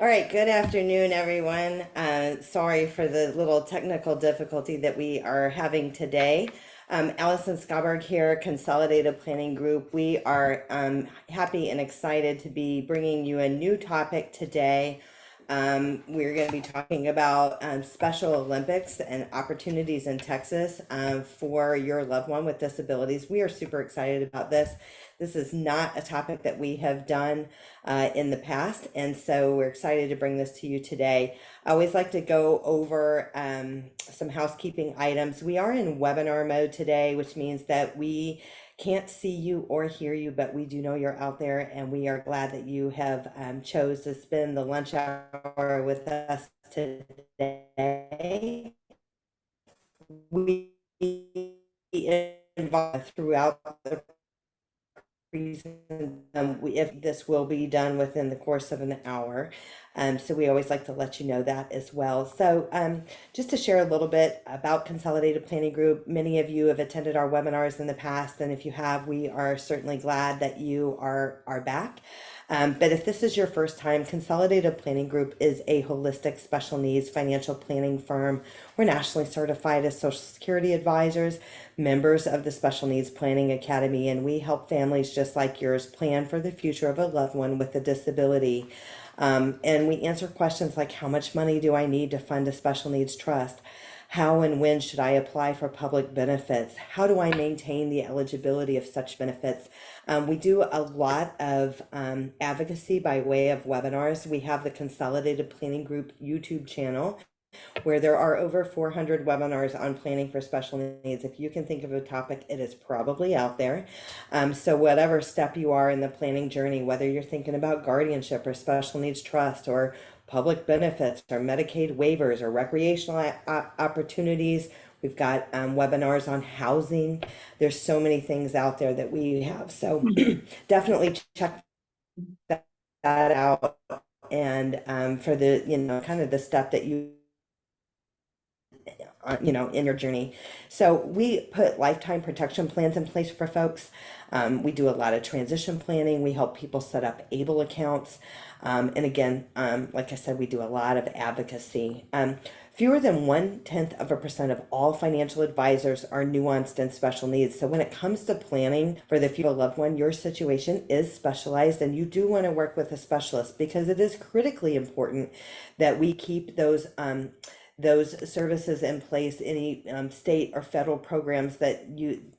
All right, good afternoon, everyone. Sorry for the little technical difficulty that we are having today. Allison Scoberg here, Consolidated Planning Group. We are happy and excited to be bringing you a new topic today. We're going to be talking about Special Olympics and opportunities in Texas for your loved one with disabilities. We are super excited about this. This is not a topic that we have done in the past, and so we're excited to bring this to you today. I always like to go over some housekeeping items. We are in webinar mode today, which means that we can't see you or hear you, but we do know you're out there, and we are glad that you have chose to spend the lunch hour with us today. We involve throughout the reason if this will be done within the course of an hour. So we always like to let you know that as well. So just to share a little bit about Consolidated Planning Group, many of you have attended our webinars in the past, and if you have, we are certainly glad that you are back. But if this is your first time, Consolidated Planning Group is a holistic special needs financial planning firm. We're nationally certified as Social Security advisors, members of the Special Needs Planning Academy, and we help families just like yours plan for the future of a loved one with a disability. And we answer questions like, how much money do I need to fund a special needs trust? How and when should I apply for public benefits? How do I maintain the eligibility of such benefits? We do a lot of advocacy by way of webinars. We have the Consolidated Planning Group YouTube channel, where there are over 400 webinars on planning for special needs. If you can think of a topic, it is probably out there. So whatever step you are in the planning journey, whether you're thinking about guardianship or special needs trust or public benefits or Medicaid waivers or recreational opportunities, we've got webinars on housing. There's so many things out there that we have. So definitely check that out. And for the, kind of the step that in your journey. So we put lifetime protection plans in place for folks. We do a lot of transition planning. We help people set up ABLE accounts. And again, like I said, we do a lot of advocacy. Fewer than 0.1% of all financial advisors are nuanced and special needs. So when it comes to planning for the future loved one, your situation is specialized, and you do want to work with a specialist because it is critically important that we keep those services in place, any state or federal programs that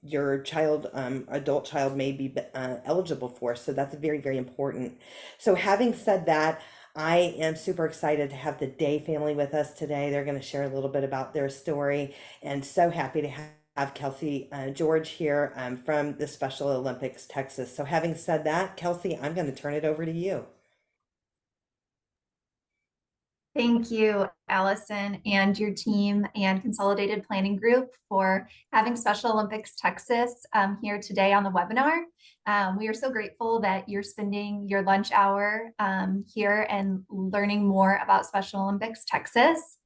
your child, adult child may be eligible for. So that's very, very important. So having said that, I am super excited to have the Day family with us today. They're going to share a little bit about their story, and so happy to have Kelsey George here from the Special Olympics Texas. So having said that, Kelsey, I'm going to turn it over to you. Thank you, Allison, and your team and Consolidated Planning Group for having Special Olympics Texas here today on the webinar. We are so grateful that you're spending your lunch hour here and learning more about Special Olympics Texas.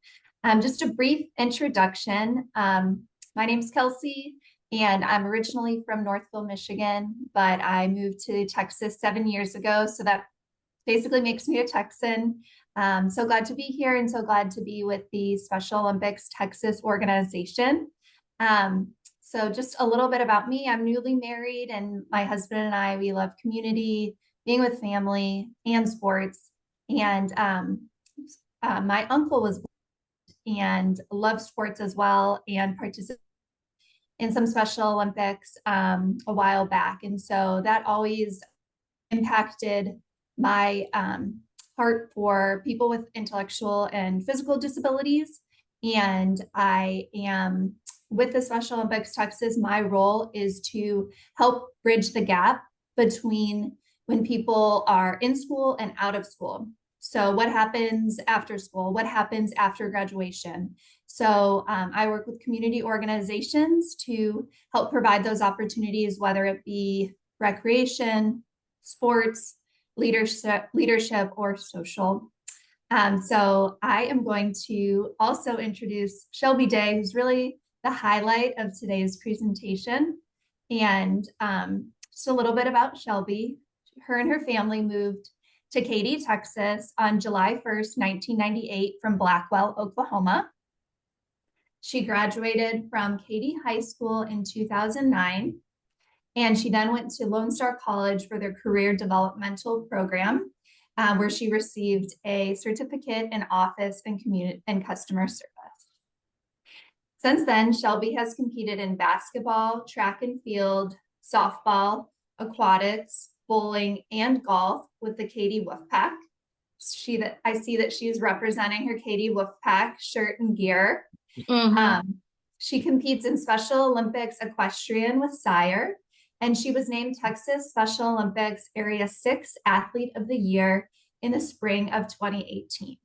Just a brief introduction. My name is Kelsey, and I'm originally from Northville, Michigan, but I moved to Texas 7 years ago, so that basically makes me a Texan. So glad to be here and so glad to be with the Special Olympics Texas organization. So just a little bit about me. I'm newly married, and my husband and I, we love community, being with family, and sports. And my uncle was and loved sports as well, and participated in some Special Olympics a while back. And so that always impacted my heart for people with intellectual and physical disabilities. And I am with the Special Olympics Texas. My role is to help bridge the gap between when people are in school and out of school. So what happens after school? What happens after graduation? So I work with community organizations to help provide those opportunities, whether it be recreation, sports, leadership, or social. So I am going to also introduce Shelby Day, who's really the highlight of today's presentation. And just a little bit about Shelby. Her and her family moved to Katy, Texas on July 1st, 1998 from Blackwell, Oklahoma. She graduated from Katy High School in 2009, and she then went to Lone Star College for their career developmental program, where she received a certificate in office and community and customer service. Since then, Shelby has competed in basketball, track and field, softball, aquatics, bowling, and golf with the Katy Wolfpack. I see that she's representing her Katy Wolfpack shirt and gear. She competes in Special Olympics equestrian with Sire, and she was named Texas Special Olympics Area 6 Athlete of the Year in the spring of 2018.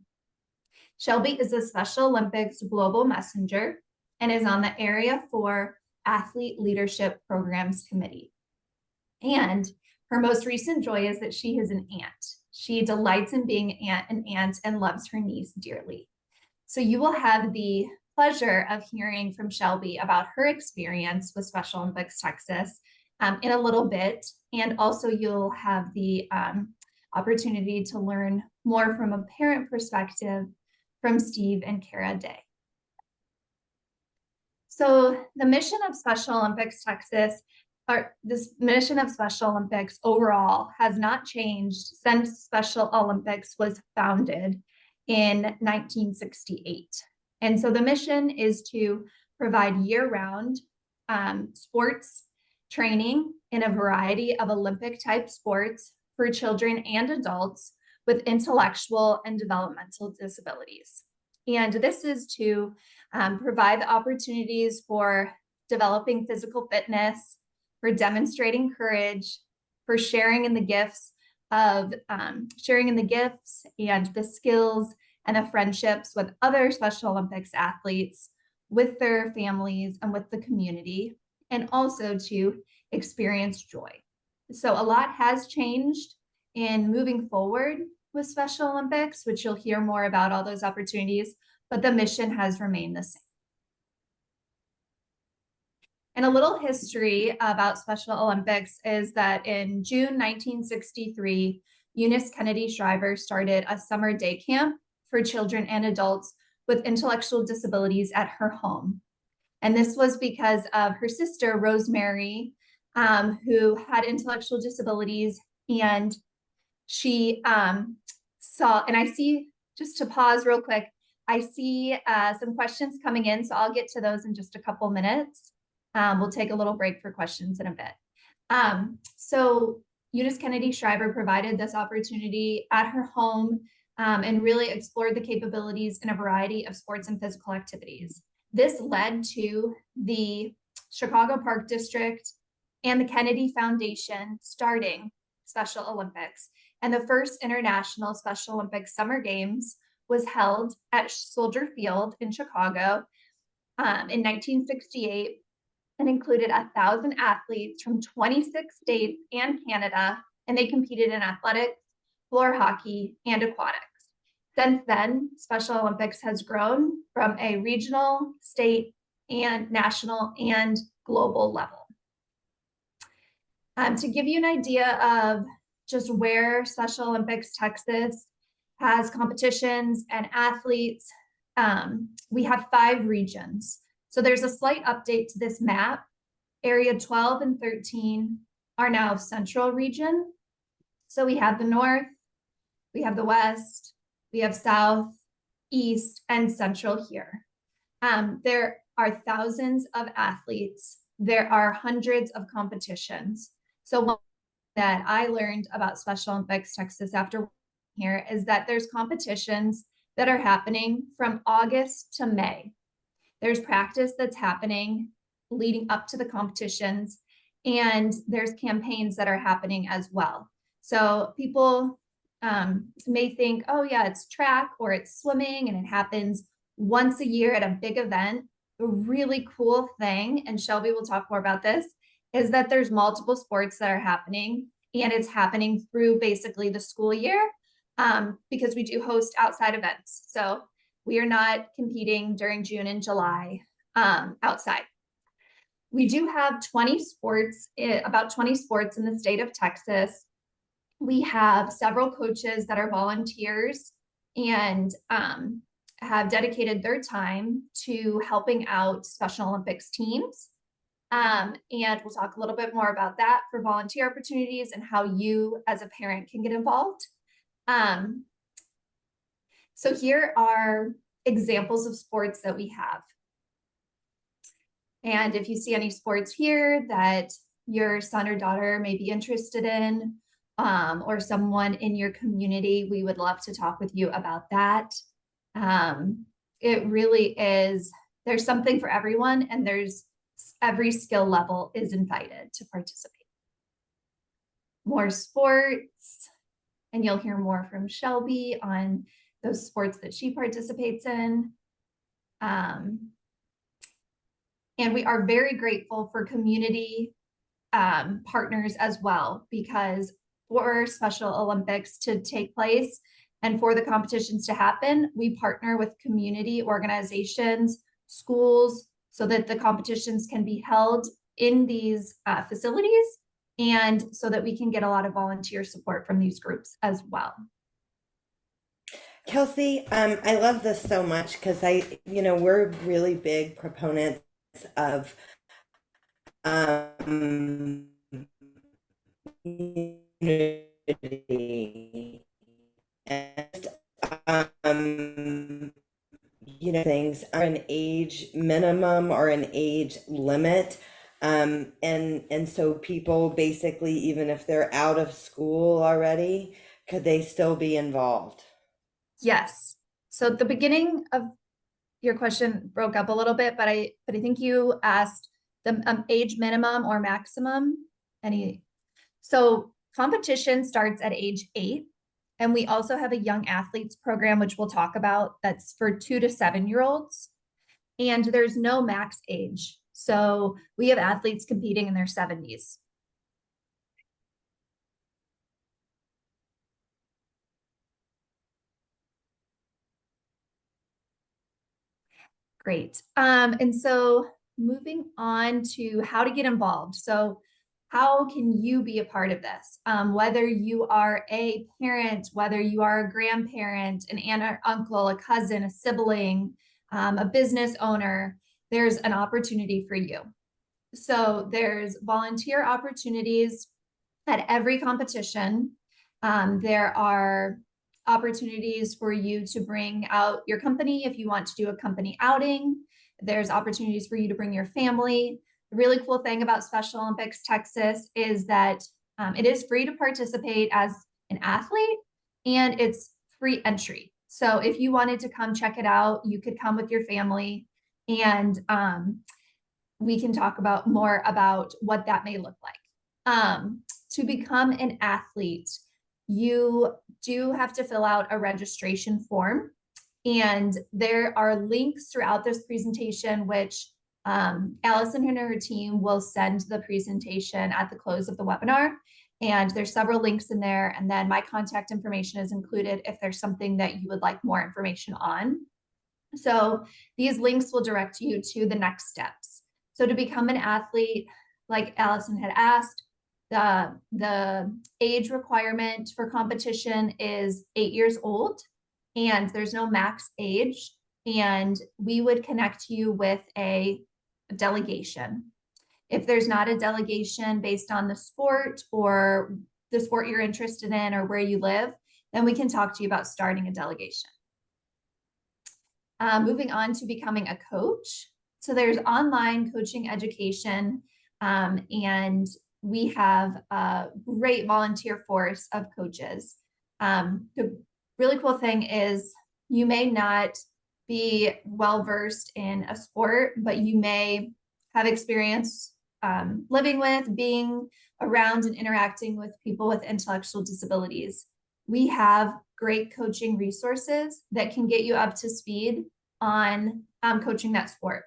Shelby is a Special Olympics Global Messenger and is on the Area 4 Athlete Leadership Programs Committee. And her most recent joy is that she is an aunt. She delights in being an aunt and loves her niece dearly. So you will have the pleasure of hearing from Shelby about her experience with Special Olympics Texas in a little bit. And also you'll have the opportunity to learn more from a parent perspective from Steve and Kara Day. So the mission of Special Olympics Texas, or this mission of Special Olympics overall, has not changed since Special Olympics was founded in 1968. And so the mission is to provide year-round sports training in a variety of Olympic type sports for children and adults with intellectual and developmental disabilities. And this is to provide the opportunities for developing physical fitness, for demonstrating courage, for sharing in the gifts and the skills and the friendships with other Special Olympics athletes, with their families and with the community, and also to experience joy. So a lot has changed in moving forward with Special Olympics, which you'll hear more about all those opportunities, but the mission has remained the same. And a little history about Special Olympics is that in June 1963, Eunice Kennedy Shriver started a summer day camp for children and adults with intellectual disabilities at her home. And this was because of her sister, Rosemary, who had intellectual disabilities. And she saw, and I see, just to pause real quick, I see some questions coming in, so I'll get to those in just a couple minutes. We'll take a little break for questions in a bit. So Eunice Kennedy Shriver provided this opportunity at her home and really explored the capabilities in a variety of sports and physical activities. This led to the Chicago Park District and the Kennedy Foundation starting Special Olympics. And the first International Special Olympics Summer Games was held at Soldier Field in Chicago in 1968 and included 1,000 athletes from 26 states and Canada, and they competed in athletics, floor hockey, and aquatics. Since then, Special Olympics has grown from a regional, state, and national and global level. To give you an idea of just where Special Olympics Texas has competitions and athletes, we have 5 regions. So there's a slight update to this map. Area 12 and 13 are now Central Region. So we have the North, we have the West, we have South, East, and Central here. There are thousands of athletes. There are hundreds of competitions. So one that I learned about Special Olympics Texas after here is that there's competitions that are happening from August to May. There's practice that's happening leading up to the competitions, and there's campaigns that are happening as well. So people may think, oh yeah, it's track or it's swimming and it happens once a year at a big event. The really cool thing, and Shelby will talk more about this, is that there's multiple sports that are happening, and it's happening through basically the school year because we do host outside events. So we are not competing during June and July outside. We do have 20 sports, about 20 sports in the state of Texas. we have several coaches that are volunteers and have dedicated their time to helping out Special Olympics teams. And we'll talk a little bit more about that for volunteer opportunities and how you as a parent can get involved. So here are examples of sports that we have. And if you see any sports here that your son or daughter may be interested in, or someone in your community, we would love to talk with you about that. It really is, there's something for everyone, and there's every skill level is invited to participate. More sports, and you'll hear more from Shelby on those sports that she participates in. And we are very grateful for community partners as well, because for Special Olympics to take place and for the competitions to happen, we partner with community organizations, schools, so that the competitions can be held in these facilities, and so that we can get a lot of volunteer support from these groups as well. Kelsey, I love this so much because we're really big proponents of unity and things are an age minimum or an age limit. And so people basically, even if they're out of school already, could they still be involved? Yes. So at the beginning of your question broke up a little bit, but I think you asked the age minimum or maximum. So competition starts at age 8. And we also have a young athletes program, which we'll talk about, that's for 2 to 7-year-olds. And there's no max age. So we have athletes competing in their 70s. Great. And so moving on to how to get involved. So how can you be a part of this? Whether you are a parent, whether you are a grandparent, an aunt or uncle, a cousin, a sibling, a business owner, there's an opportunity for you. So there's volunteer opportunities at every competition. There are opportunities for you to bring out your company if you want to do a company outing. There's opportunities for you to bring your family. The really cool thing about Special Olympics Texas is that it is free to participate as an athlete, and it's free entry. So if you wanted to come check it out, you could come with your family, and we can talk more about what that may look like. To become an athlete, you do have to fill out a registration form, and there are links throughout this presentation, which Allison and her team will send the presentation at the close of the webinar. And there's several links in there. And then my contact information is included if there's something that you would like more information on. So these links will direct you to the next steps. So to become an athlete, like Allison had asked, the age requirement for competition is 8 years old, and there's no max age. And we would connect you with a delegation. If there's not a delegation based on the sport or the sport you're interested in or where you live, then we can talk to you about starting a delegation. Moving on to becoming a coach. So there's online coaching education, and we have a great volunteer force of coaches. The really cool thing is you may not be well-versed in a sport, but you may have experience living with, being around and interacting with people with intellectual disabilities. We have great coaching resources that can get you up to speed on coaching that sport.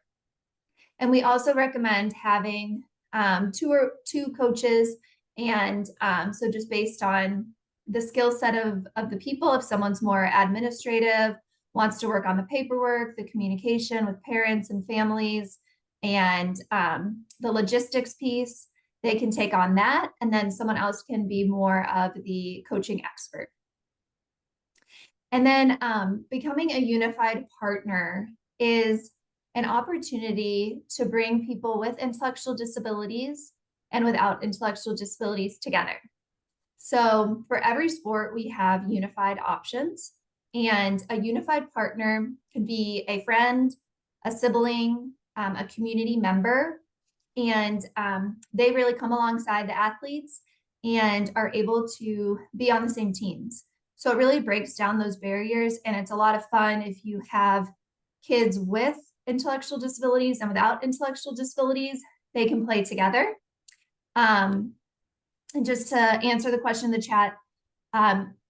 And we also recommend having two coaches. And so just based on the skill set of the people, if someone's more administrative, wants to work on the paperwork, the communication with parents and families, and the logistics piece, they can take on that, and then someone else can be more of the coaching expert. And then becoming a unified partner is an opportunity to bring people with intellectual disabilities and without intellectual disabilities together. So for every sport, we have unified options, and a unified partner could be a friend, a sibling, a community member, and they really come alongside the athletes and are able to be on the same teams. So it really breaks down those barriers, and it's a lot of fun if you have kids with intellectual disabilities and without intellectual disabilities, they can play together. And just to answer the question in the chat,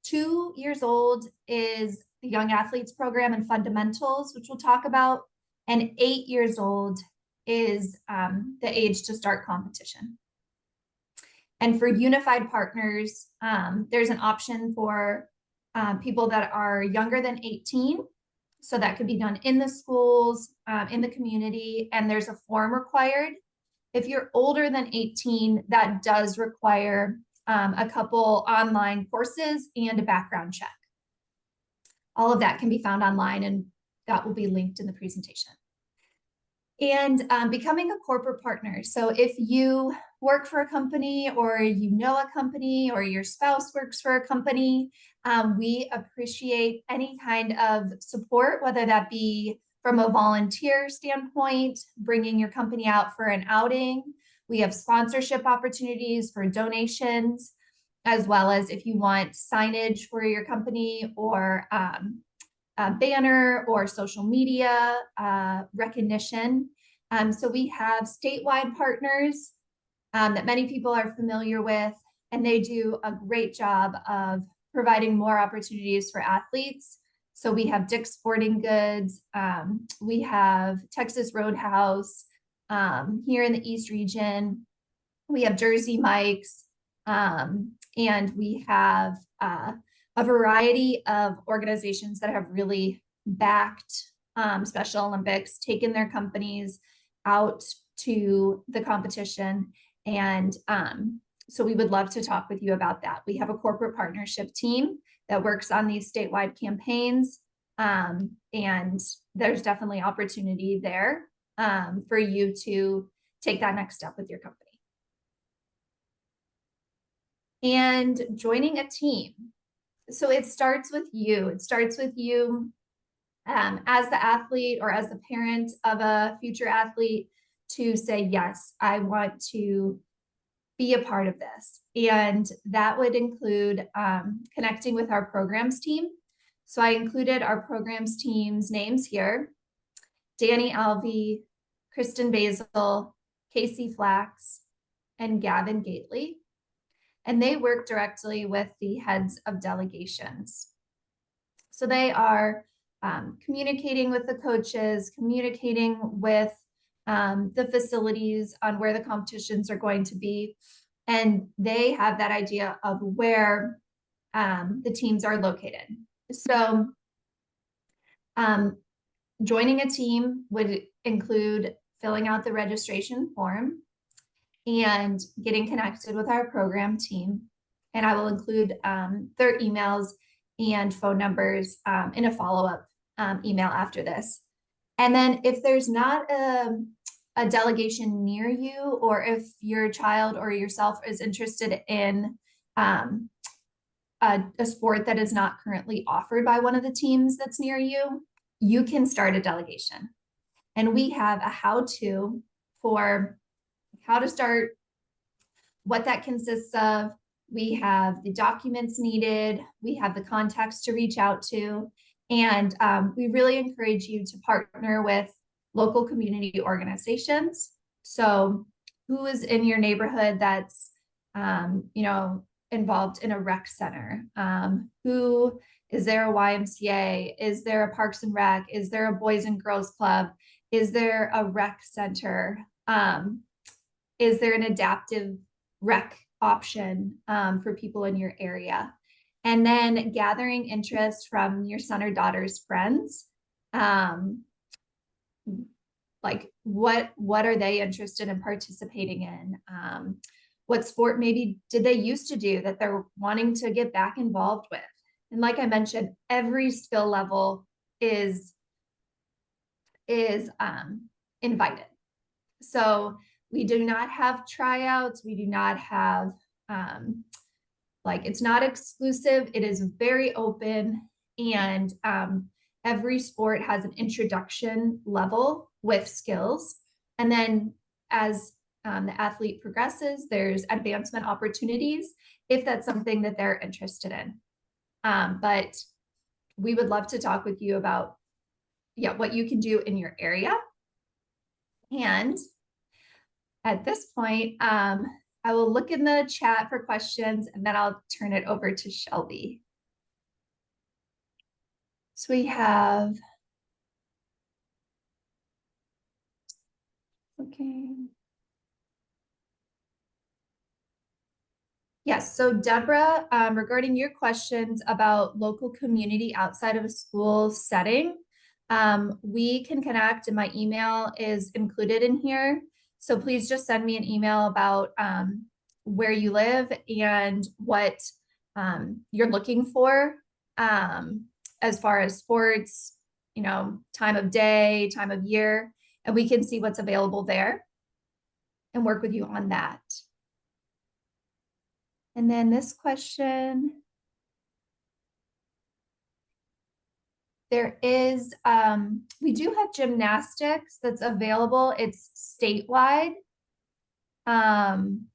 2 years old is the Young Athletes Program and Fundamentals, which we'll talk about, and 8 years old is the age to start competition. And for unified partners, there's an option for people that are younger than 18. So that could be done in the schools, in the community, and there's a form required. If you're older than 18, that does require a couple online courses and a background check. All of that can be found online, and that will be linked in the presentation. And becoming a corporate partner. So if you work for a company, or you know a company, or your spouse works for a company, we appreciate any kind of support, whether that be from a volunteer standpoint, bringing your company out for an outing. We have sponsorship opportunities for donations, as well as if you want signage for your company, or a banner or social media recognition. So we have statewide partners that many people are familiar with, and they do a great job of providing more opportunities for athletes. So we have Dick's Sporting Goods, we have Texas Roadhouse here in the East region, we have Jersey Mike's, and we have a variety of organizations that have really backed Special Olympics, taken their companies out to the competition. And so we would love to talk with you about that. We have a corporate partnership team that works on these statewide campaigns. And there's definitely opportunity there for you to take that next step with your company. And joining a team. So it starts with you. It starts with you as the athlete or as the parent of a future athlete to say, yes, I want to be a part of this. And that would include connecting with our programs team. So I included our programs team's names here: Danny Alvey, Kristen Basil, Casey Flax, and Gavin Gately. And they work directly with the heads of delegations. So they are communicating with the coaches, communicating with the facilities on where the competitions are going to be. And they have that idea of where the teams are located. So joining a team would include filling out the registration form and getting connected with our program team. And I will include their emails and phone numbers in a follow-up email after this. And then if there's not a delegation near you, or if your child or yourself is interested in a sport that is not currently offered by one of the teams that's near you, you can start a delegation. And we have a how-to for how to start, what that consists of. We have the documents needed, we have the contacts to reach out to, and we really encourage you to partner with local community organizations. So who is in your neighborhood that's involved in a rec center? Who is there? A YMCA? Is there a Parks and Rec? Is there a Boys and Girls Club? Is there a rec center? Is there an adaptive rec option for people in your area? And then gathering interest from your son or daughter's friends. Like what are they interested in participating in? what sport maybe did they used to do that they're wanting to get back involved with. And like I mentioned, every skill level is invited. So we do not have tryouts. We do not have like, it's not exclusive. It is very open, and every sport has an introduction level with skills. And then as the athlete progresses, there's advancement opportunities if that's something that they're interested in. But we would love to talk with you about, yeah, what you can do in your area. And at this point, I will look in the chat for questions, and then I'll turn it over to Shelby. So we have, okay. Yes, so Deborah, regarding your questions about local community outside of a school setting, we can connect, and my email is included in here. So please just send me an email about where you live and what you're looking for as far as sports, you know, time of day, time of year, and we can see what's available there and work with you on that. And then this question, there is, we do have gymnastics that's available. It's statewide. And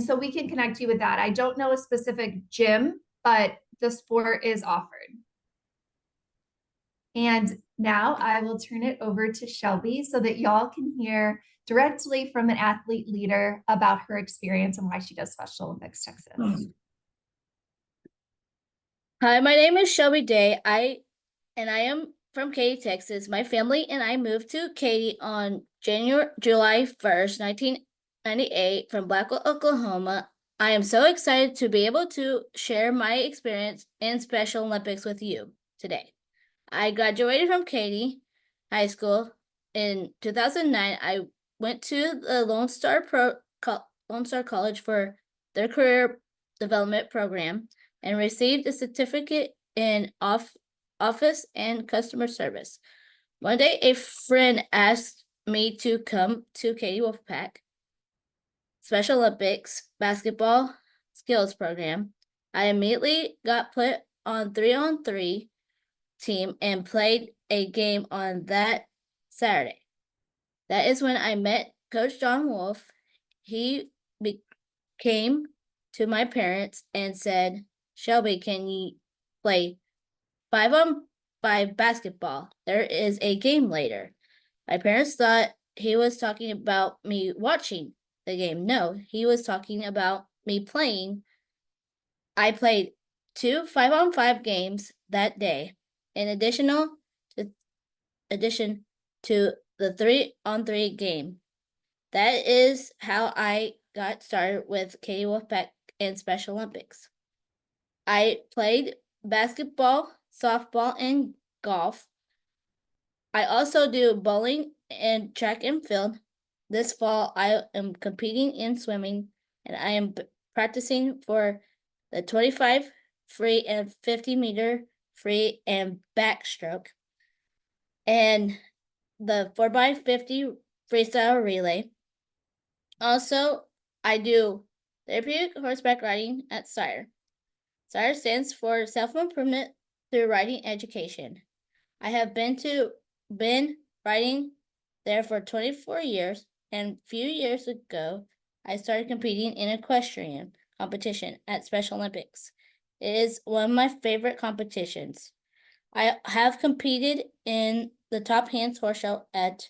so we can connect you with that. I don't know a specific gym, but the sport is offered. And now I will turn it over to Shelby so that y'all can hear directly from an athlete leader about her experience and why she does Special Olympics Texas. Hi, my name is Shelby Day. I am from Katy, Texas. My family and I moved to Katy on July 1st, 1998 from Blackwell, Oklahoma. I am so excited to be able to share my experience in Special Olympics with you today. I graduated from Katy High School in 2009. I went to the Lone Star College for their career development program and received a certificate in office and customer service. One day, a friend asked me to come to Katy Wolfpack Special Olympics basketball skills program. I immediately got put on 3-on-3 team and played a game on that Saturday. That is when I met Coach John Wolf. He came to my parents and said, "Shelby, can you play 5-on-5 basketball? There is a game later." My parents thought he was talking about me watching the game. No, he was talking about me playing. I played 2 5-on-5 games that day, in addition to the 3-on-3 game. That is how I got started with Katy Wolfpack and Special Olympics. I played basketball, softball, and golf. I also do bowling and track and field. This fall, I am competing in swimming, and I am practicing for the 25 free and 50-meter free and backstroke, and the 4x50 freestyle relay. Also, I do therapeutic horseback riding at SIRE. SIRE stands for Self-Improvement Through Riding Education. I have been riding there for 24 years, and a few years ago, I started competing in equestrian competition at Special Olympics. It is one of my favorite competitions. I have competed in the Top Hands Horse Show at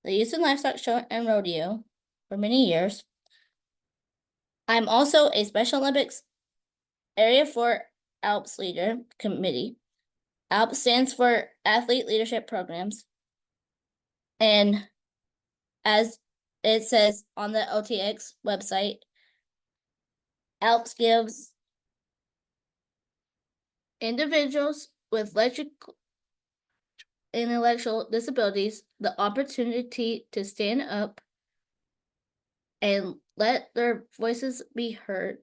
the Houston Livestock Show and Rodeo for many years. I'm also a Special Olympics Area 4 ALPS Leader Committee. ALPS stands for Athlete Leadership Programs. And as it says on the OTX website, ALPS gives individuals with intellectual disabilities the opportunity to stand up and let their voices be heard.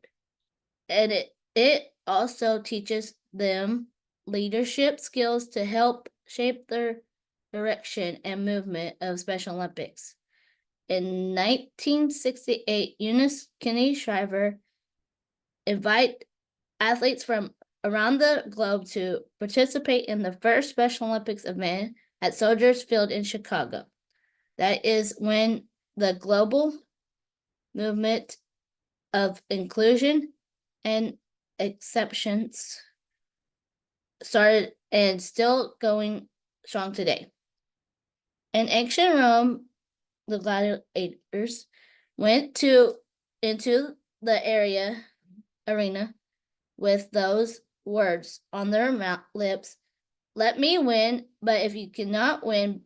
And it also teaches them leadership skills to help shape their direction and movement of Special Olympics. In 1968, Eunice Kinney Shriver invited athletes from around the globe to participate in the first Special Olympics event at Soldiers Field in Chicago. That is when the global movement of inclusion and exceptions started and still going strong today. In ancient Rome, the gladiators went into the arena with those words on their lips. Let me win, but if you cannot win,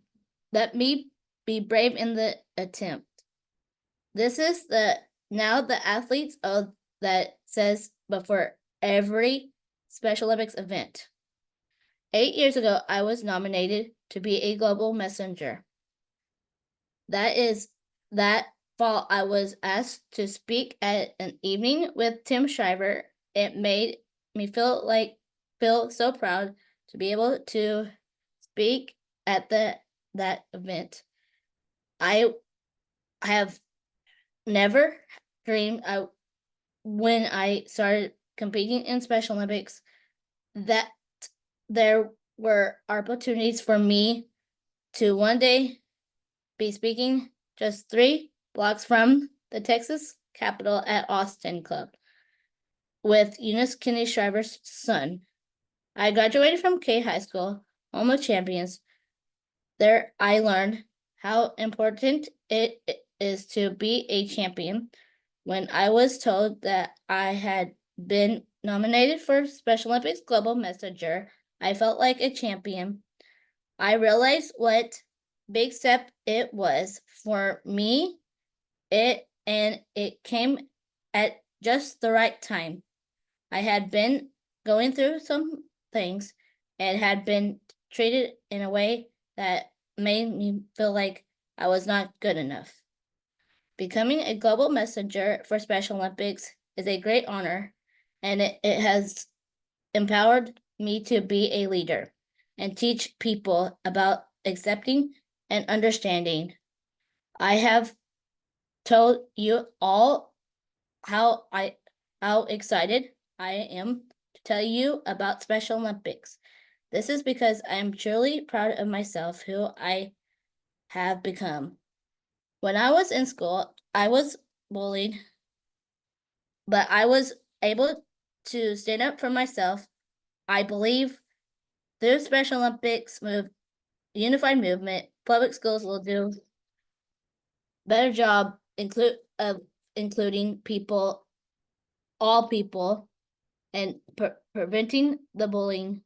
let me be brave in the attempt. This is now the athlete's oath that says before every Special Olympics event. 8 years ago, I was nominated to be a global messenger. That fall, I was asked to speak at an evening with Tim Shriver. It made me feel so proud to be able to speak at that event. I have never dreamed when I started competing in Special Olympics that there were opportunities for me to one day be speaking just 3 blocks from the Texas Capitol at Austin Club with Eunice Kinney Shriver's son. I graduated from K High School, home of champions. There I learned how important it is to be a champion. When I was told that I had been nominated for Special Olympics Global Messenger, I felt like a champion. I realized what big step it was for me. It came at just the right time. I had been going through some things and had been treated in a way that made me feel like I was not good enough. Becoming a global messenger for Special Olympics is a great honor, and it has empowered me to be a leader and teach people about accepting and understanding. I have told you all how excited I am to tell you about Special Olympics. This is because I am truly proud of myself, who I have become. When I was in school, I was bullied, but I was able to stand up for myself. I believe through Special Olympics unified movement, public schools will do better job including people, all people, and preventing the bullying.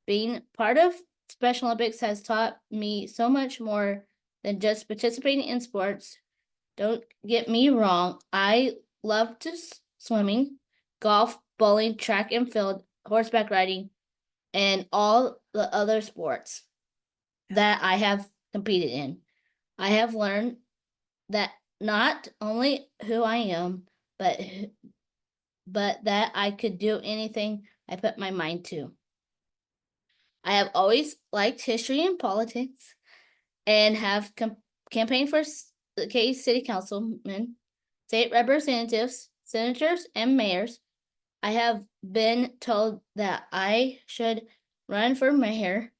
Being part of Special Olympics has taught me so much more than just participating in sports. Don't get me wrong, I love swimming, golf, bowling, track and field, horseback riding, and all the other sports that I have competed in. I have learned that not only who I am, but that I could do anything I put my mind to. I have always liked history and politics and have campaigned for the K City Councilmen, state representatives, senators, and mayors. I have been told that I should run for mayor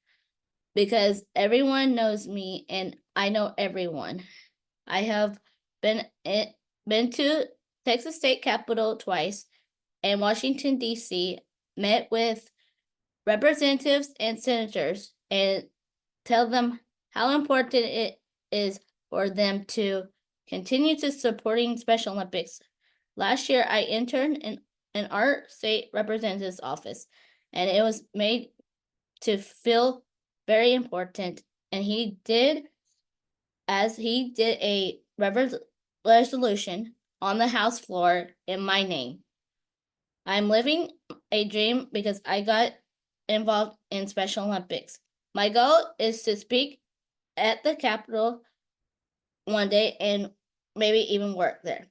because everyone knows me and I know everyone. I have been to Texas State Capitol twice and Washington, D.C., met with representatives and senators and tell them how important it is for them to continue to supporting Special Olympics. Last year, I interned in our state representative's office, and it was made to feel very important. And he did a resolution on the House floor in my name. I'm living a dream because I got involved in Special Olympics. My goal is to speak at the Capitol one day and maybe even work there.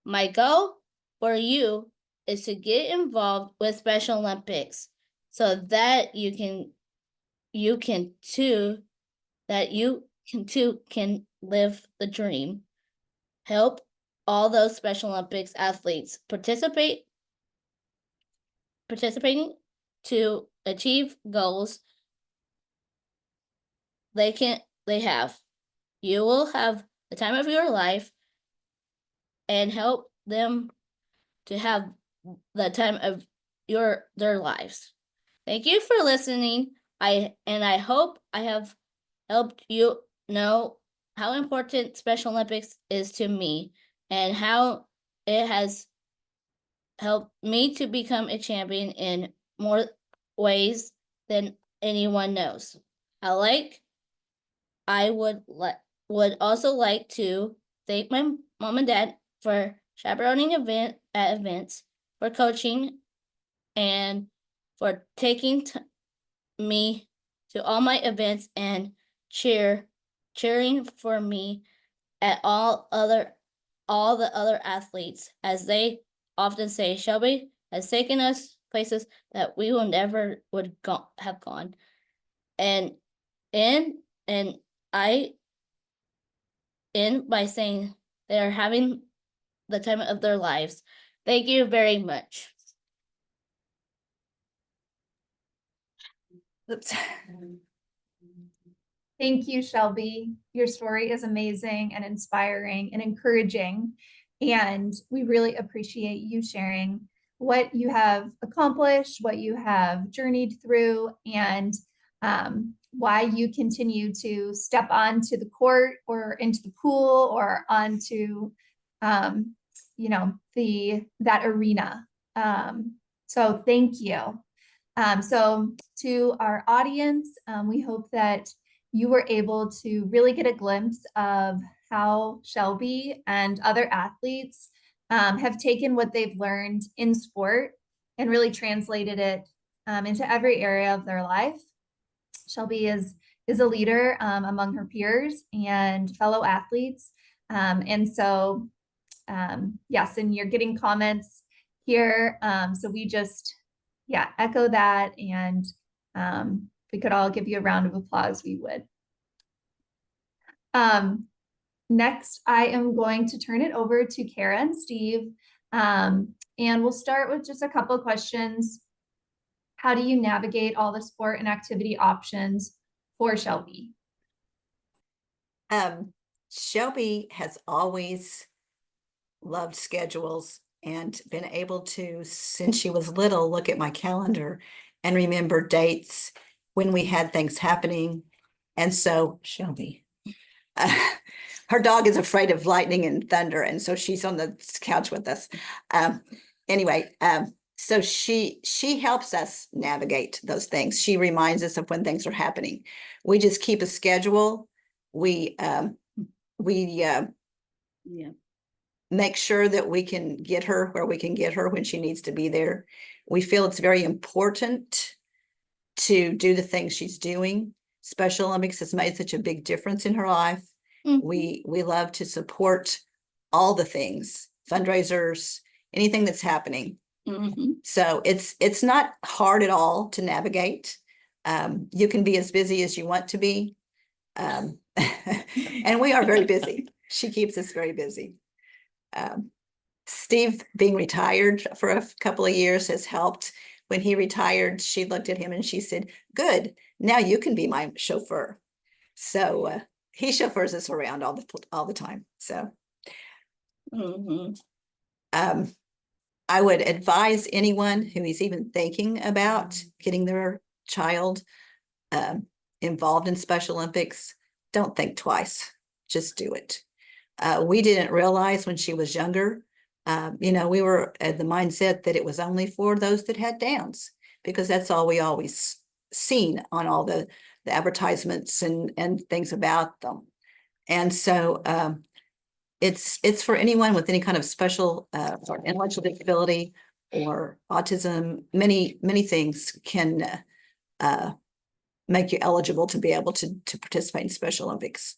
My goal for you is to get involved with Special Olympics so that you can too can live the dream. Help all those Special Olympics athletes participating to achieve goals they have. You will have the time of your life and help them to have the time of their lives. Thank you for listening. I hope I have helped you know how important Special Olympics is to me and how it has helped me to become a champion in more ways than anyone knows. I would also like to thank my mom and dad for chaperoning events, for coaching, and for taking me to all my events and cheering for me at all the other athletes. As they often say, Shelby has taken us places that we will never have gone. And I end by saying they are having the time of their lives. Thank you very much. Oops. Thank you, Shelby. Your story is amazing and inspiring and encouraging. And we really appreciate you sharing what you have accomplished, what you have journeyed through, and why you continue to step onto the court or into the pool or onto, that arena. So thank you. So to our audience, we hope that you were able to really get a glimpse of how Shelby and other athletes have taken what they've learned in sport and really translated it into every area of their life. Shelby is a leader among her peers and fellow athletes. And so, yes, and you're getting comments here. So we just, echo that. And if we could all give you a round of applause, we would. Next, I am going to turn it over to Kari and Steve. And we'll start with just a couple of questions. How do you navigate all the sport and activity options for Shelby? Shelby has always loved schedules and been able to, since she was little, look at my calendar and remember dates when we had things happening. And so Shelby, her dog is afraid of lightning and thunder, and so she's on the couch with us. So she helps us navigate those things. She reminds us of when things are happening. We just keep a schedule. We make sure that we can get her where we can get her when she needs to be there. We feel it's very important to do the things she's doing. Special Olympics has made such a big difference in her life. Mm-hmm. We love to support all the things, fundraisers, anything that's happening. Mm-hmm. So it's not hard at all to navigate. You can be as busy as you want to be. And we are very busy. She keeps us very busy. Steve being retired for a couple of years has helped. When he retired, she looked at him and she said, "Good, now you can be my chauffeur." So he chauffeurs us around all the time. So I would advise anyone who is even thinking about getting their child involved in Special Olympics, don't think twice, just do it. We didn't realize when she was younger, we were at the mindset that it was only for those that had Downs, because that's all we always seen on all the advertisements and things about them. And so it's for anyone with any kind of special or intellectual disability or autism. Many things can make you eligible to be able to participate in Special Olympics.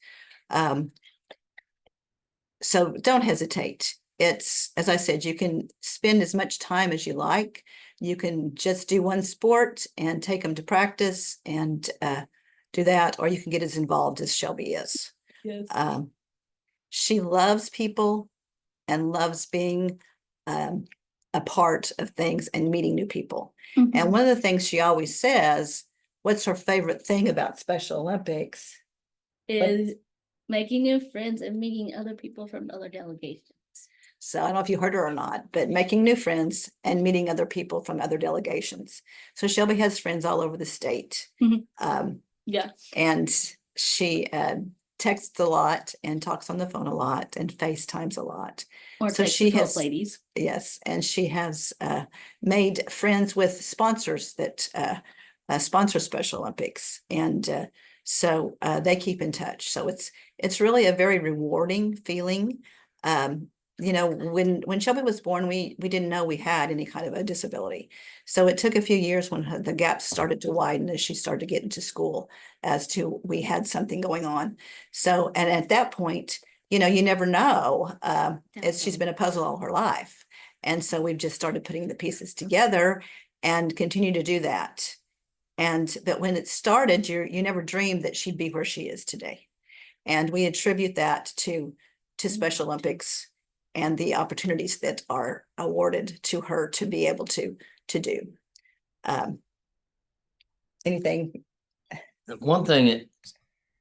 so don't hesitate. It's, as I said, you can spend as much time as you like. You can just do one sport and take them to practice and do that, or you can get as involved as Shelby is. Yes. She loves people and loves being a part of things and meeting new people. And one of the things she always says, what's her favorite thing about Special Olympics? Is making new friends and meeting other people from other delegations. So I don't know if you heard her or not, but making new friends and meeting other people from other delegations. So Shelby has friends all over the state. Yeah. And she texts a lot and talks on the phone a lot and FaceTimes a lot. Or So takes she the has, ladies. yes, and she has made friends with sponsors that sponsor Special Olympics. And so they keep in touch. So it's really a very rewarding feeling. You know, when Shelby was born, we didn't know we had any kind of a disability. So it took a few years when the gaps started to widen as she started to get into school as to we had something going on. So, and at that point, you know, you never know. She's been a puzzle all her life. And so we've just started putting the pieces together and continue to do that. But when it started, you never dreamed that she'd be where she is today. And we attribute that to Special Olympics and the opportunities that are awarded to her to be able to do. Anything? One thing,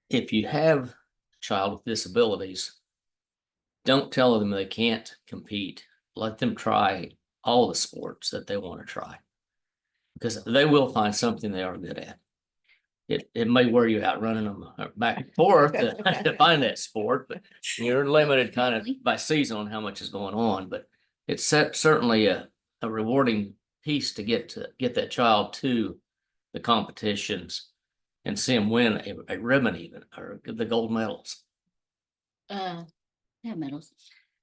if you have a child with disabilities, don't tell them they can't compete. Let them try all the sports that they want to try, because they will find something they are good at. It may wear you out running them back and forth to find that sport, but you're limited kind of by season on how much is going on. But it's certainly a rewarding piece to get that child to the competitions and see them win a ribbon, even, or the gold medals. Yeah, medals.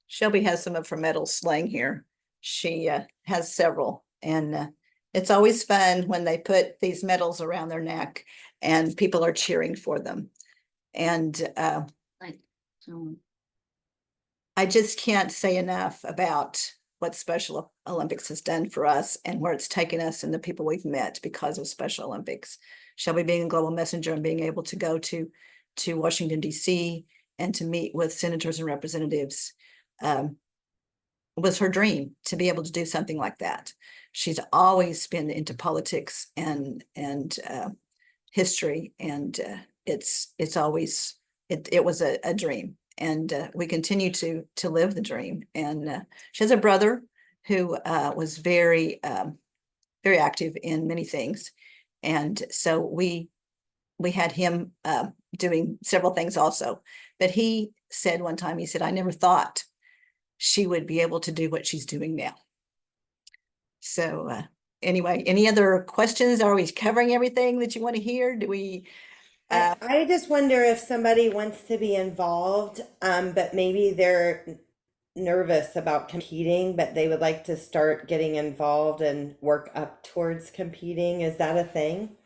Shelby has some of her medals laying here. She has several, and it's always fun when they put these medals around their neck and people are cheering for them. And Like someone. I just can't say enough about what Special Olympics has done for us and where it's taken us and the people we've met because of Special Olympics. Shelby being a global messenger and being able to go to Washington, D.C. and to meet with senators and representatives was her dream to be able to do something like that. She's always been into politics and history, and it's always it was a dream, and we continue to live the dream. And she has a brother who was very very active in many things, and so we had him doing several things also. But he said one time, he said, I never thought she would be able to do what she's doing now. So anyway, any other questions? Are we covering everything that you want to hear? Do we? I just wonder if somebody wants to be involved, but maybe they're nervous about competing, but they would like to start getting involved and work up towards competing. Is that a thing?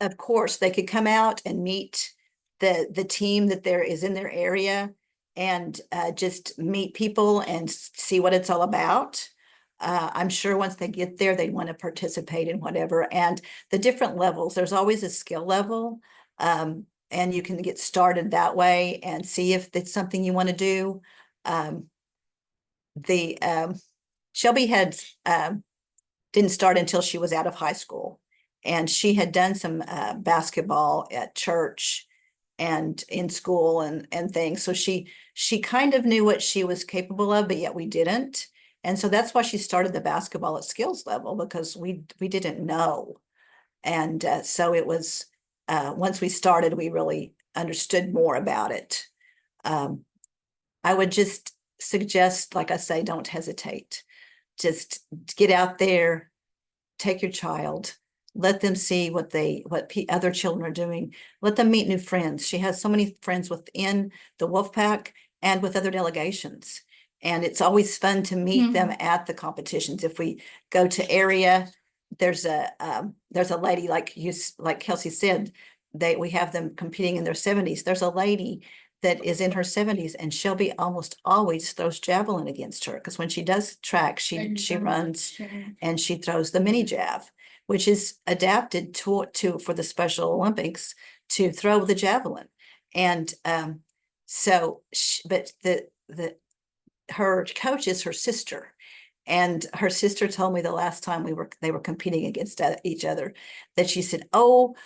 Of course, they could come out and meet the team that there is in their area and just meet people and see what it's all about. I'm sure once they get there, they want to participate in whatever. And the different levels, there's always a skill level. And you can get started that way and see if it's something you want to do. Shelby had didn't start until she was out of high school. And she had done some basketball at church and in school and things. So she kind of knew what she was capable of, but yet we didn't. And so that's why she started the basketball at skills level, because we didn't know. And so it was, once we started, we really understood more about it. I would just suggest, like I say, don't hesitate. Just get out there, take your child, let them see what other children are doing. Let them meet new friends. She has so many friends within the Wolfpack and with other delegations. And it's always fun to meet them at the competitions. If we go to area, there's a lady, like Kelsey said, we have them competing in their 70s. There's a lady that is in her 70s, and Shelby almost always throws javelin against her, because when she does track, she runs and she throws the mini jav, which is adapted to for the Special Olympics to throw the javelin. And but her coach is her sister. And her sister told me the last time they were competing against each other, that she said, "Oh,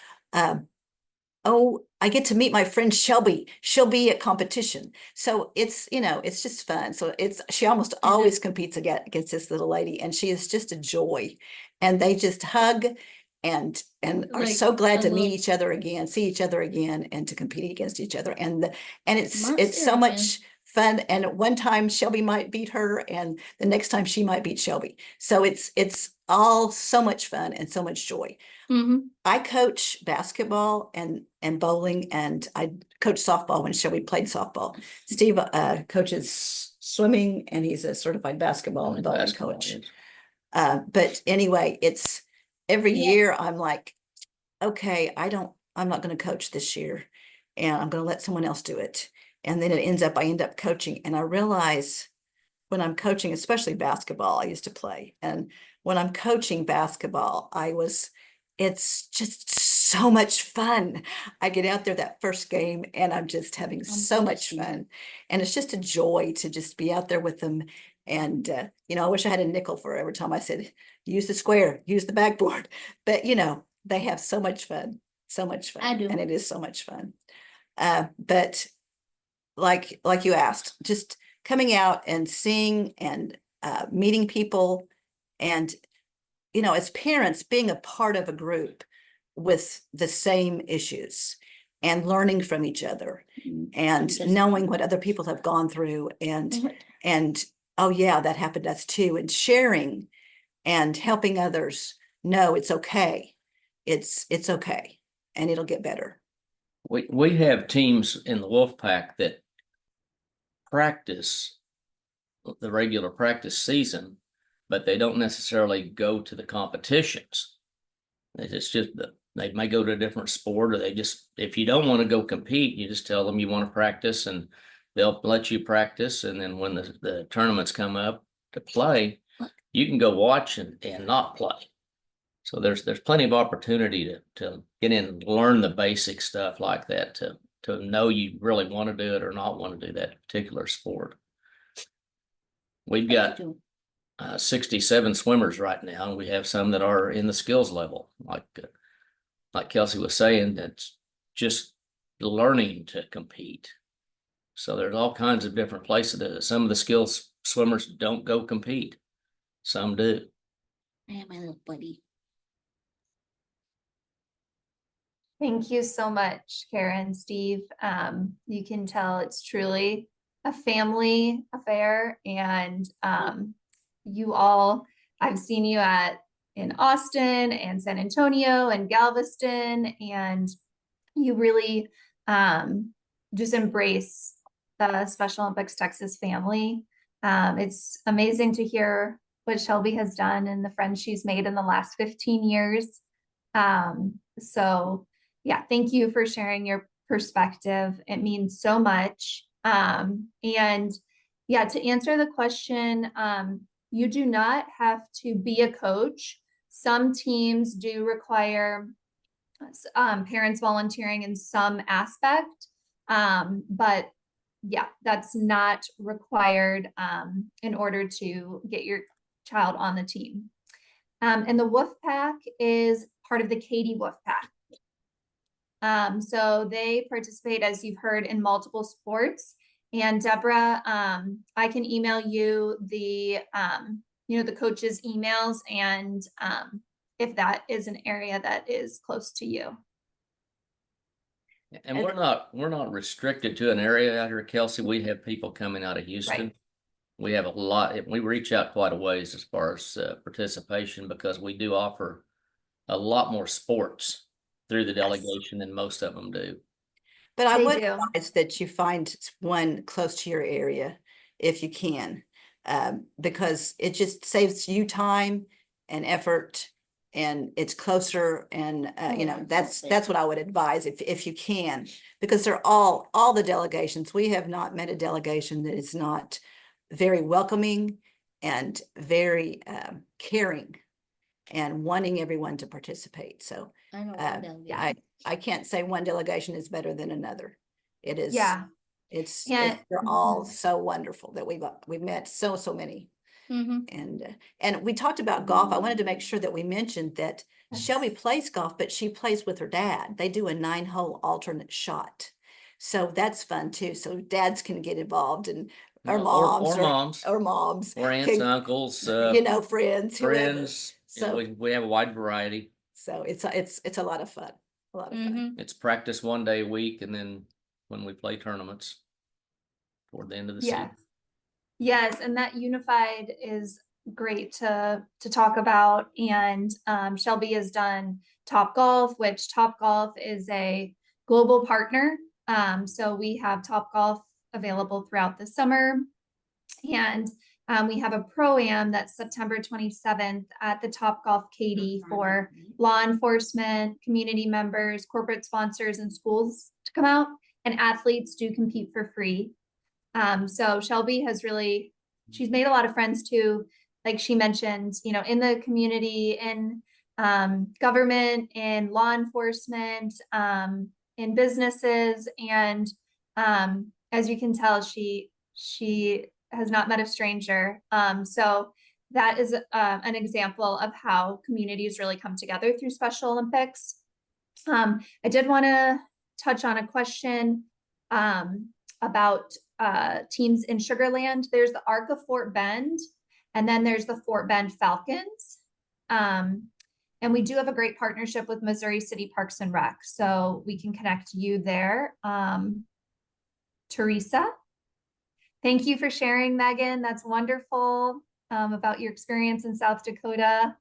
I get to meet my friend Shelby. She'll be at competition." So it's, it's just fun. So she almost always competes against this little lady, and she is just a joy. And they just hug and are Like, so glad to I meet love- each other again, see each other again, and to compete against each other. And it's Monster so again. much fun. And at one time Shelby might beat her, and the next time she might beat Shelby. So it's all so much fun and so much joy. Mhm. I coach basketball and bowling, and I coached softball when Shelby played softball. Steve coaches swimming, and he's a certified basketball and bowling Basketball, coach. yes. But anyway, it's every Yeah. year I'm like, okay, I'm not going to coach this year, and I'm going to let someone else do it. And then I end up coaching, and I realize when I'm coaching, especially basketball, I used to play. And when I'm coaching basketball, it's just so much fun. I get out there that first game, and I'm just having so much fun. And it's just a joy to just be out there with them. And, I wish I had a nickel for every time I said, use the square, use the backboard. But, they have so much fun, so much fun. I do. And it is so much fun. But like you asked, just coming out and seeing and meeting people, and as parents, being a part of a group with the same issues and learning from each other and Just- knowing what other people have gone through, Mhm. and oh yeah, that happened to us too, and sharing and helping others know it's okay. It's okay, and it'll get better. We have teams in the Wolf Pack that practice the regular practice season, but they don't necessarily go to the competitions. It's just that they may go to a different sport, or if you don't want to go compete, you just tell them you want to practice, and they'll let you practice. And then when the tournaments come up to play, you can go watch and not play. So there's plenty of opportunity to get in and learn the basic stuff like that, to know you really want to do it or not want to do that particular sport. We've got 67 swimmers right now, and we have some that are in the skills level, like Kelsey was saying, that's just learning to compete. So there's all kinds of different places. Some of the skills swimmers don't go compete, some do. I have my little buddy. Thank you so much, Kara and Steve. You can tell it's truly a family affair, and you all, I've seen you in Austin and San Antonio and Galveston, and you really just embrace the Special Olympics Texas family. It's amazing to hear what Shelby has done and the friends she's made in the last 15 years. So yeah, thank you for sharing your perspective. It means so much. And yeah, to answer the question, you do not have to be a coach. Some teams do require parents volunteering in some aspect, but yeah, that's not required in order to get your child on the team. And the Wolf Pack is part of the Katie Wolf Pack. So they participate, as you've heard, in multiple sports. And Deborah, I can email you the coaches' emails, and if that is an area that is close to you. And we're not restricted to an area out here, Kelsey. We have people coming out of Houston. Right. We have a lot. We reach out quite a ways as far as participation, because we do offer a lot more sports through the delegation than most of them do. But I They would do. advise that you find one close to your area if you can, because it just saves you time and effort, and it's closer, and you know, that's what I would advise if you can, because they're all the delegations. We have not met a delegation that is not very welcoming and very caring and wanting everyone to participate. So I know one uh, delegate. I can't say one delegation is better than another. It is, Yeah. And they're all so wonderful that we've met so many. Mm-hmm. And we talked about golf. I wanted to make sure that we mentioned that Shelby plays golf, but she plays with her dad. They do a 9-hole alternate shot. So that's fun too. So dads can get involved, and or moms or moms or moms or aunts, can, uncles, you know, friends, whoever. friends. So we have a wide variety. so it's a lot of fun. A lot of fun. It's practice one day a week, and then when we play tournaments toward the end of the season. Yes, and that unified is great to talk about. And Shelby has done Top Golf, which Top Golf is a global partner. So we have Top Golf available throughout the summer. And we have a pro-am that's September 27th at the Top Golf Katy for law enforcement, community members, corporate sponsors, and schools to come out. And athletes do compete for free. So Shelby has really, she's made a lot of friends too, like she mentioned, you know, in the community, in government, in law enforcement, in businesses. And as you can tell, she has not met a stranger. So that is an example of how communities really come together through Special Olympics. I did want to touch on a question about teams in Sugar Land. There's the ARC of Fort Bend, and then there's the Fort Bend Falcons. And we do have a great partnership with Missouri City Parks and Rec, so we can connect you there. Teresa, thank you for sharing, Megan. That's wonderful about your experience in South Dakota.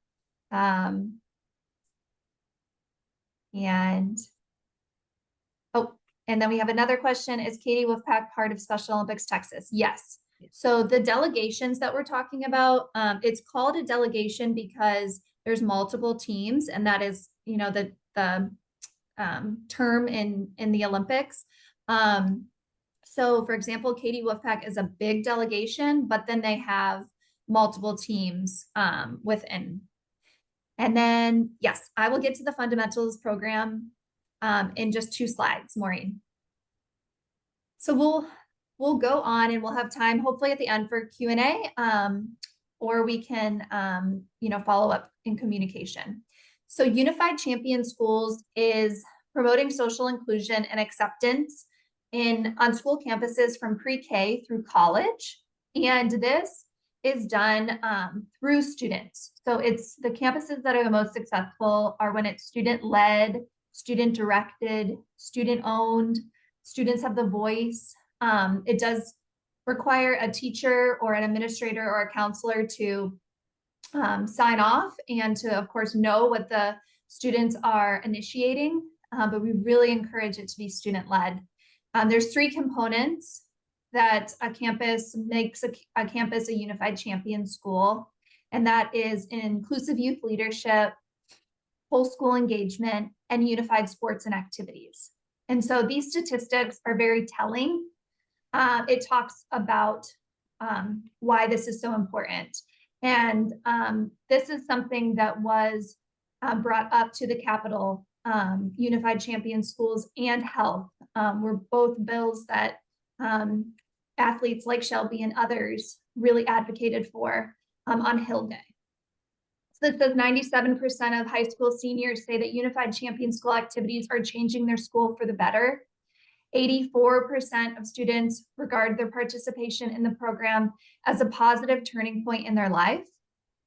And then we have another question. Is Katy Wolfpack part of Special Olympics Texas? Yes. So the delegations that we're talking about, it's called a delegation because there's multiple teams, and that is, you know, the term in the Olympics. So for example, Katy Wolfpack is a big delegation, but then they have multiple teams within. And then, yes, I will get to the fundamentals program in just 2 slides, Maureen. So we'll go on, and we'll have time hopefully at the end for Q&A, or we can you know, follow up in communication. So Unified Champion Schools is promoting social inclusion and acceptance on school campuses from pre-K through college. And this is done through students. So it's the campuses that are the most successful are when it's student-led, student-directed, student-owned, students have the voice. It does require a teacher or an administrator or a counselor to sign off and to, of course, know what the students are initiating, but we really encourage it to be student-led. There's 3 components that a campus makes a campus a unified champion school, and that is inclusive youth leadership, whole school engagement, and unified sports and activities. And so these statistics are very telling. It talks about why this is so important. And this is something that was brought up to the Capitol. Unified Champion Schools and Health were both bills that athletes like Shelby and others really advocated for on Hill Day. So it says 97% of high school seniors say that Unified Champion School activities are changing their school for the better. 84% of students regard their participation in the program as a positive turning point in their life.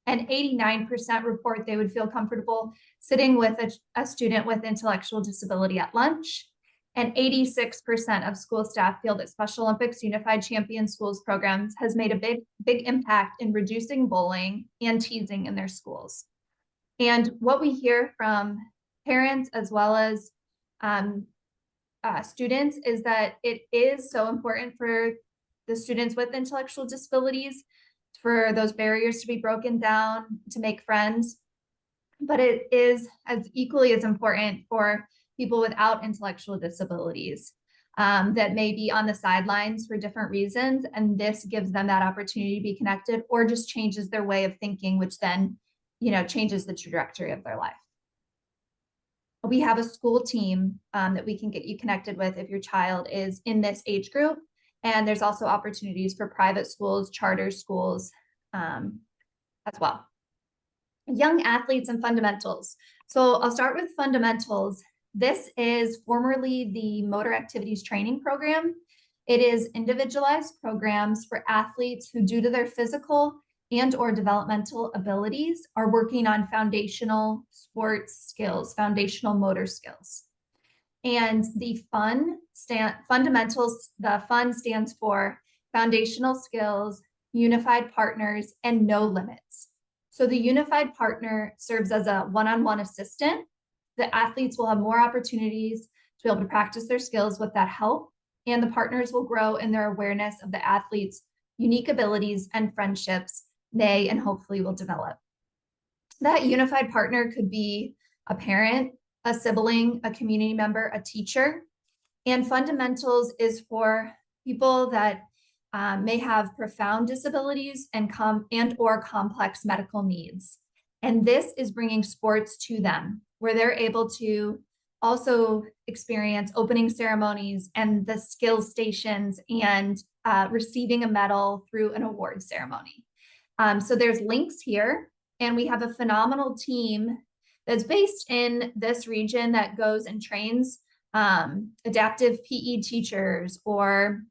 And 89% report they would feel comfortable sitting with a student with intellectual disability at lunch. And 86% of school staff feel that Special Olympics Unified Champion Schools programs has made a big impact in reducing bullying and teasing in their schools. And what we hear from parents as well as students is that it is so important for the students with intellectual disabilities for those barriers to be broken down, to make friends. but it is as equally as important for people without intellectual disabilities that may be on the sidelines for different reasons. And this gives them that opportunity to be connected, or just changes their way of thinking, which then, changes the trajectory of their life. We have a school team that we can get you connected with if your child is in this age group. And there's also opportunities for private schools, charter schools as well. Young athletes and fundamentals. So I'll start with fundamentals. This is formerly the motor activities training program. It is individualized programs for athletes who, due to their physical and or developmental abilities, are working on foundational sports skills, foundational motor skills. And the fundamentals, the fun stands for foundational skills, unified partners, and no limits. So the unified partner serves as a one-on-one assistant. The athletes will have more opportunities to be able to practice their skills with that help, and the partners will grow in their awareness of the athlete's unique abilities and friendships they and hopefully will develop. That unified partner could be a parent, a sibling, a community member, a teacher. And fundamentals is for people that may have profound disabilities and or complex medical needs. And this is bringing sports to them, where they're able to also experience opening ceremonies and the skills stations and receiving a medal through an award ceremony. So there's links here, and we have a phenomenal team that's based in this region that goes and trains adaptive PE teachers or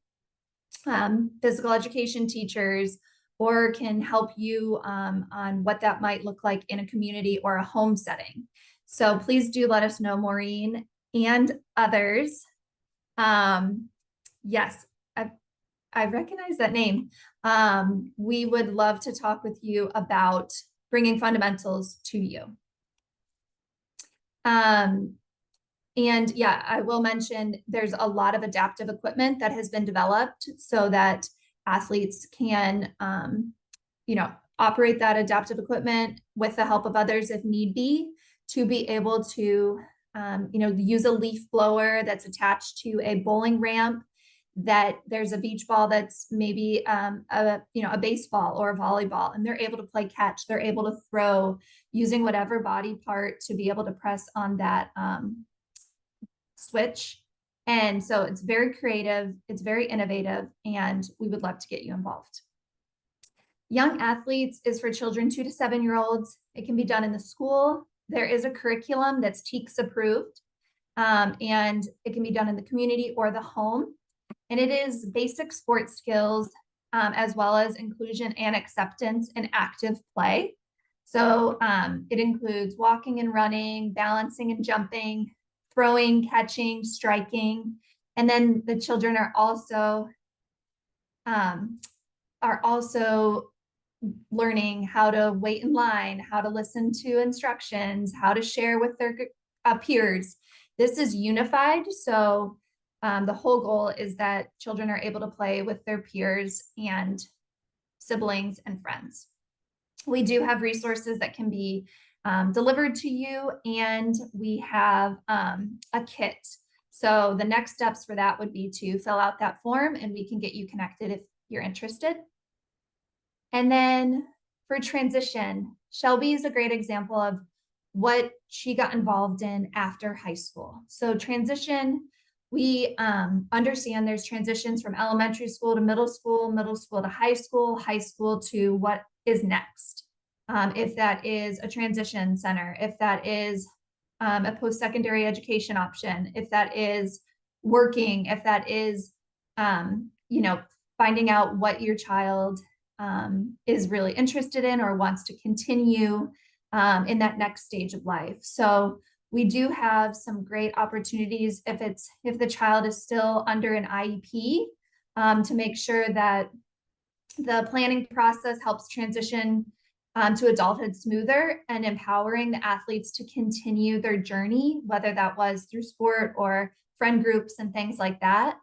physical education teachers, or can help you on what that might look like in a community or a home setting. So please do let us know, Maureen and others. Yes, I recognize that name. We would love to talk with you about bringing fundamentals to you. And yeah, I will mention there's a lot of adaptive equipment that has been developed so that athletes can, operate that adaptive equipment with the help of others if need be, to be able to, use a leaf blower that's attached to a bowling ramp, that there's a beach ball that's maybe a baseball or a volleyball, and they're able to play catch, they're able to throw using whatever body part to be able to press on that switch. And so it's very creative, it's very innovative, and we would love to get you involved. Young athletes is for children 2 to 7 year olds. It can be done in the school. There is a curriculum that's TEKS approved, and it can be done in the community or the home. And it is basic sports skills, as well as inclusion and acceptance and active play. So it includes walking and running, balancing and jumping, throwing, catching, striking. And then the children are also learning how to wait in line, how to listen to instructions, how to share with their peers. This is unified. So the whole goal is that children are able to play with their peers and siblings and friends. We do have resources that can be delivered to you, and we have a kit. So the next steps for that would be to fill out that form, and we can get you connected if you're interested. And then for transition, Shelby is a great example of what she got involved in after high school. So transition, we understand there's transitions from elementary school to middle school to high school to what is next. If that is a transition center, if that is a post-secondary education option, if that is working, if that is, finding out what your child is really interested in or wants to continue in that next stage of life. So we do have some great opportunities if the child is still under an IEP, to make sure that the planning process helps transition to adulthood smoother and empowering the athletes to continue their journey, whether that was through sport or friend groups and things like that.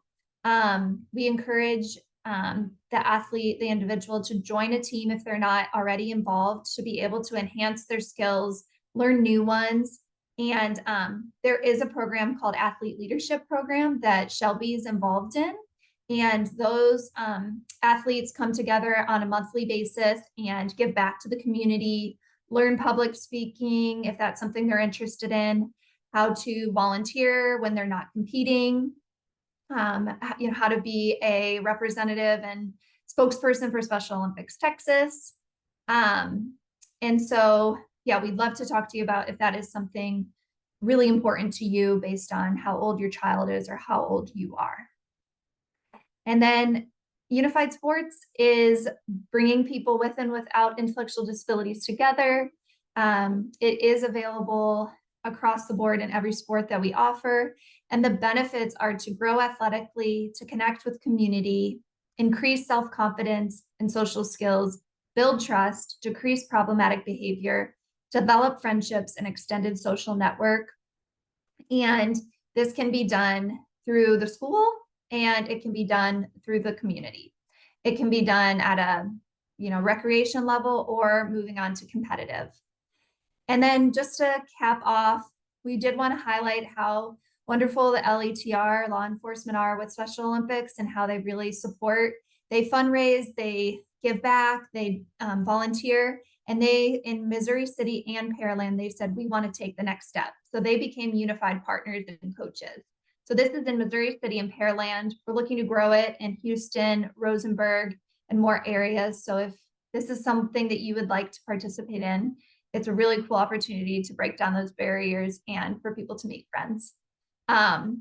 We encourage the individual to join a team if they're not already involved, to be able to enhance their skills learn new ones. And there is a program called Athlete Leadership Program that Shelby is involved in. And those athletes come together on a monthly basis and give back to the community, learn public speaking if that's something they're interested in, how to volunteer when they're not competing, how to be a representative and spokesperson for Special Olympics Texas. And so, yeah, we'd love to talk to you about if that is something really important to you based on how old your child is or how old you are. And then Unified Sports is bringing people with and without intellectual disabilities together. It is available across the board in every sport that we offer. And the benefits are to grow athletically, to connect with community, increase self-confidence and social skills, build trust, decrease problematic behavior, develop friendships and extended social network. And this can be done through the school, and it can be done through the community. It can be done at a recreation level or moving on to competitive. And then just to cap off, we did want to highlight how wonderful the LETR law enforcement are with Special Olympics and how they really support. They fundraise, they give back, they volunteer, and they, in Missouri City and Pearland, they said, we want to take the next step. So they became unified partners and coaches. So this is in Missouri City and Pearland. We're looking to grow it in Houston, Rosenberg, and more areas. So if this is something that you would like to participate in, it's a really cool opportunity to break down those barriers and for people to make friends. And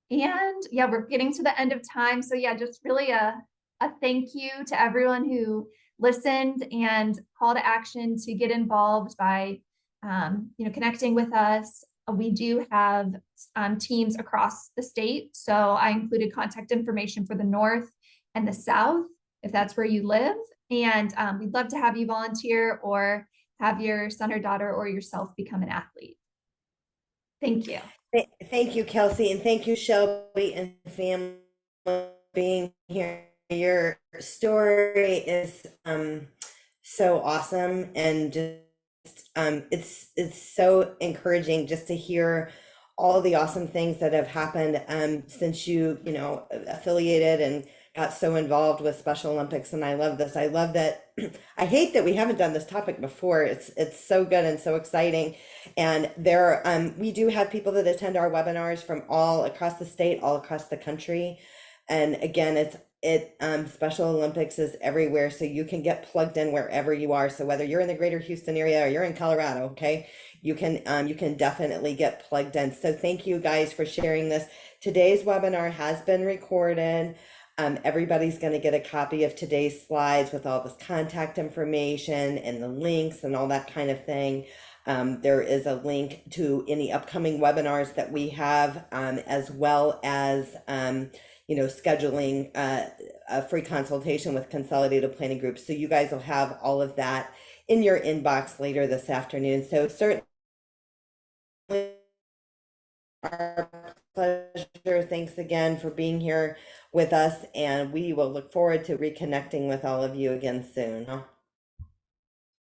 yeah, we're getting to the end of time. So yeah, just really a thank you to everyone who listened and call to action to get involved by connecting with us. We do have teams across the state. So I included contact information for the North and the South, if that's where you live. And we'd love to have you volunteer or have your son or daughter or yourself become an athlete. Thank you. Thank you, Kelsey, and thank you, Shelby and family, for being here. Your story is so awesome, and just it's so encouraging just to hear all the awesome things that have happened since you affiliated and got so involved with Special Olympics. And I love this. I love that. I hate that we haven't done this topic before. It's so good and so exciting. And we do have people that attend our webinars from all across the state, all across the country. And again, Special Olympics is everywhere, so you can get plugged in wherever you are. So whether you're in the greater Houston area or you're in Colorado, okay, you can definitely get plugged in. So thank you guys for sharing this. Today's webinar has been recorded. Everybody's going to get a copy of today's slides with all this contact information and the links and all that kind of thing. There is a link to any upcoming webinars that we have, as well as scheduling a free consultation with Consolidated Planning Group. So you guys will have all of that in your inbox later this afternoon. So certainly our pleasure. Thanks again for being here with us, and we will look forward to reconnecting with all of you again soon.